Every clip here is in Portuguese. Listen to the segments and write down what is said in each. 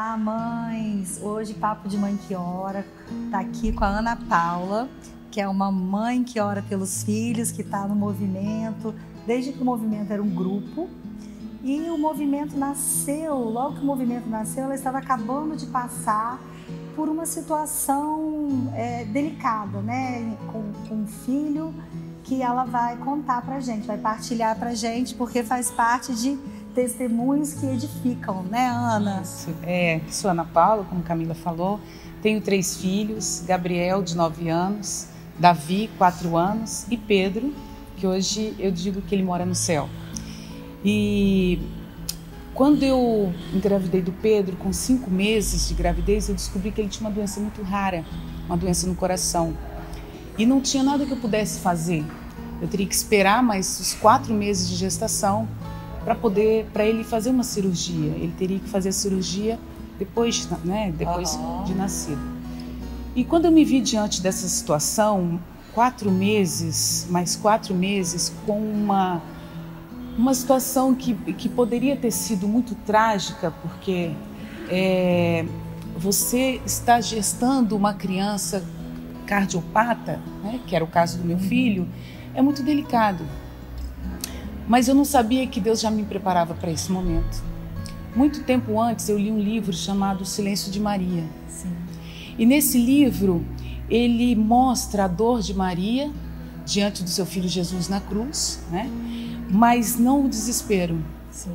Olá, mães! Hoje, Papo de Mãe que Ora, tá aqui com a Ana Paula, que é uma mãe que ora pelos filhos, que está no movimento, desde que o movimento era um grupo. E o movimento nasceu, logo que o movimento nasceu, ela estava acabando de passar por uma situação delicada, né? Com um filho, que ela vai contar pra gente, vai partilhar pra gente, porque faz parte de testemunhos que edificam, né, Ana? Isso, sou Ana Paula, como Camila falou, tenho 3 filhos, Gabriel, de 9 anos, Davi, 4 anos, e Pedro, que hoje eu digo que ele mora no céu. E quando eu engravidei do Pedro, com 5 meses de gravidez, eu descobri que ele tinha uma doença muito rara, uma doença no coração. E não tinha nada que eu pudesse fazer. Eu teria que esperar mais os 4 meses de gestação para ele fazer uma cirurgia. Ele teria que fazer a cirurgia depois de nascido. E quando eu me vi diante dessa situação, 4 meses, mais 4 meses, com uma situação que poderia ter sido muito trágica, porque você está gestando uma criança cardiopata, né, que era o caso do meu filho, é muito delicado. Mas eu não sabia que Deus já me preparava para esse momento. Muito tempo antes eu li um livro chamado O Silêncio de Maria. Sim. E nesse livro ele mostra a dor de Maria diante do seu filho Jesus na cruz, né? Mas não o desespero. Sim.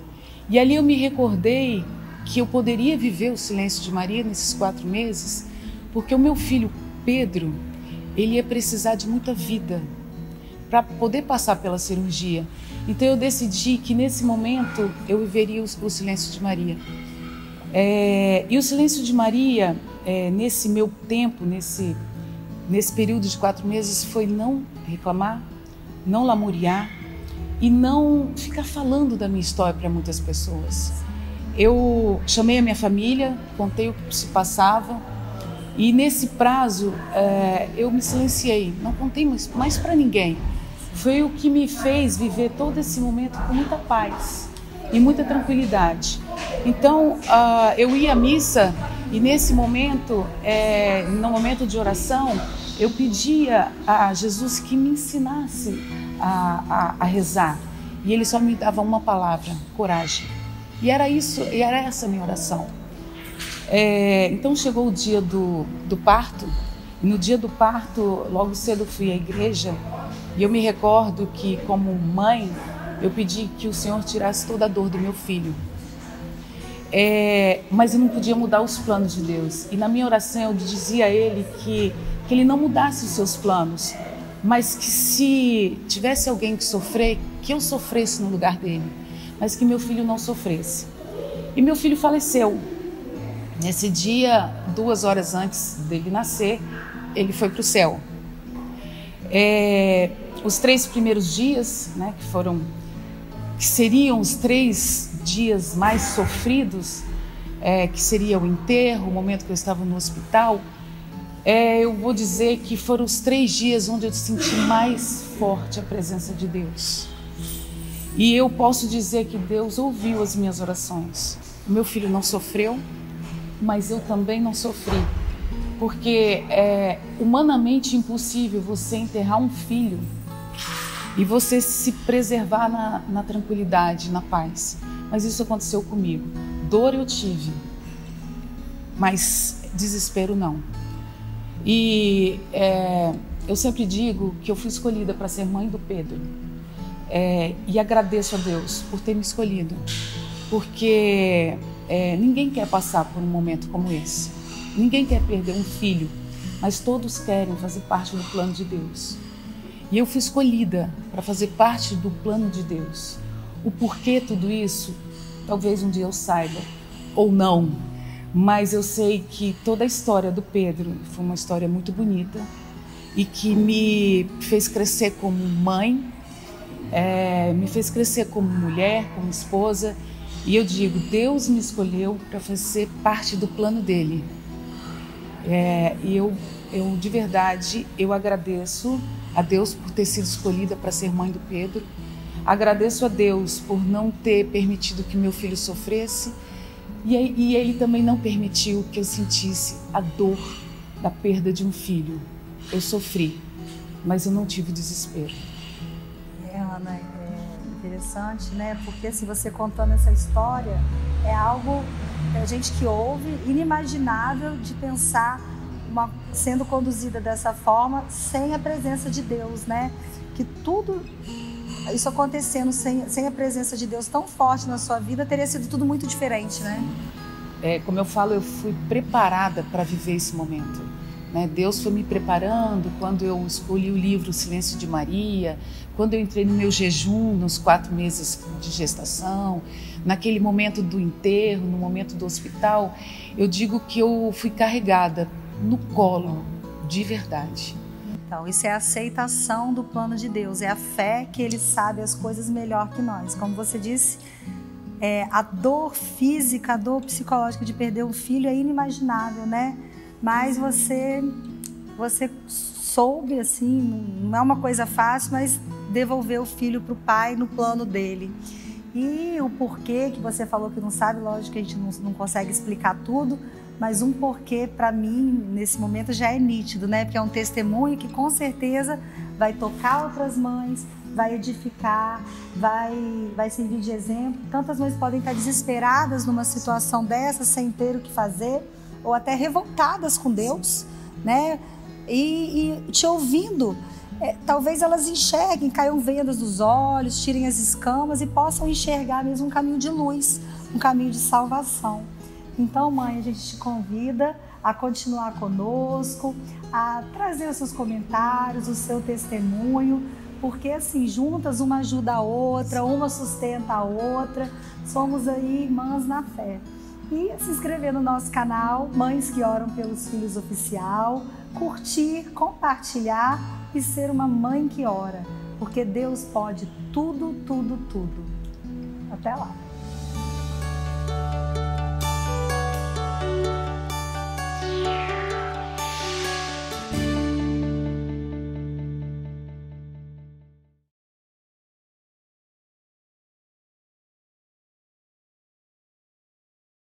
E ali eu me recordei que eu poderia viver o silêncio de Maria nesses 4 meses, porque o meu filho Pedro, ele ia precisar de muita vida para poder passar pela cirurgia. Então eu decidi que nesse momento eu viveria o silêncio de Maria. E o silêncio de Maria, nesse meu tempo, nesse período de 4 meses, foi não reclamar, não lamuriar e não ficar falando da minha história para muitas pessoas. Eu chamei a minha família, contei o que se passava e nesse prazo eu me silenciei, não contei mais para ninguém. Foi o que me fez viver todo esse momento com muita paz e muita tranquilidade. Então, eu ia à missa e nesse momento, no momento de oração, eu pedia a Jesus que me ensinasse a rezar. E ele só me dava uma palavra: coragem. E era essa a minha oração. Então chegou o dia do parto. E no dia do parto, logo cedo fui à igreja. E eu me recordo que, como mãe, eu pedi que o Senhor tirasse toda a dor do meu filho. Mas eu não podia mudar os planos de Deus. E na minha oração eu dizia a Ele que Ele não mudasse os seus planos, mas que se tivesse alguém que sofrer, que eu sofresse no lugar dele, mas que meu filho não sofresse. E meu filho faleceu. Nesse dia, 2 horas antes dele nascer, ele foi para o céu. Os 3 primeiros dias, né, que seriam os 3 dias mais sofridos, que seria o enterro, o momento que eu estava no hospital, eu vou dizer que foram os 3 dias onde eu senti mais forte a presença de Deus. E eu posso dizer que Deus ouviu as minhas orações. O meu filho não sofreu, mas eu também não sofri. Porque é humanamente impossível você enterrar um filho e você se preservar na tranquilidade, na paz. Mas isso aconteceu comigo. Dor eu tive, mas desespero não. E eu sempre digo que eu fui escolhida para ser mãe do Pedro. E agradeço a Deus por ter me escolhido. Porque ninguém quer passar por um momento como esse. Ninguém quer perder um filho, mas todos querem fazer parte do plano de Deus. E eu fui escolhida para fazer parte do plano de Deus. O porquê tudo isso, talvez um dia eu saiba, ou não. Mas eu sei que toda a história do Pedro foi uma história muito bonita e que me fez crescer como mãe, me fez crescer como mulher, como esposa. E eu digo, Deus me escolheu para fazer parte do plano dele. E eu de verdade, eu agradeço a Deus por ter sido escolhida para ser mãe do Pedro. Agradeço a Deus por não ter permitido que meu filho sofresse. E ele também não permitiu que eu sentisse a dor da perda de um filho. Eu sofri, mas eu não tive desespero. Ana, é interessante, né? Porque assim, você contando essa história é algo, a gente que ouve, inimaginável de pensar sendo conduzida dessa forma sem a presença de Deus, né? Que tudo isso acontecendo sem a presença de Deus tão forte na sua vida, teria sido tudo muito diferente, né? Como eu falo, eu fui preparada para viver esse momento, né? Deus foi me preparando quando eu escolhi o livro O Silêncio de Maria, quando eu entrei no meu jejum nos 4 meses de gestação, naquele momento do enterro, no momento do hospital. Eu digo que eu fui carregada no colo, de verdade. Então, isso é a aceitação do plano de Deus, é a fé que Ele sabe as coisas melhor que nós. Como você disse, a dor física, a dor psicológica de perder um filho é inimaginável, né? Mas você soube, assim, não é uma coisa fácil, mas devolver o filho para o pai no plano dele. E o porquê que você falou que não sabe, lógico que a gente não consegue explicar tudo, mas um porquê para mim nesse momento já é nítido, né? Porque é um testemunho que com certeza vai tocar outras mães, vai edificar, vai servir de exemplo. Tantas mães podem estar desesperadas numa situação dessa, sem ter o que fazer, ou até revoltadas com Deus, né? E te ouvindo, talvez elas enxerguem, caiam vendas dos olhos, tirem as escamas e possam enxergar mesmo um caminho de luz, um caminho de salvação. Então, mãe, a gente te convida a continuar conosco, a trazer os seus comentários, o seu testemunho, porque assim, juntas uma ajuda a outra, uma sustenta a outra, somos aí irmãs na fé. E se inscrever no nosso canal, Mães que Oram pelos Filhos Oficial, curtir, compartilhar e ser uma mãe que ora, porque Deus pode tudo, tudo, tudo. Até lá!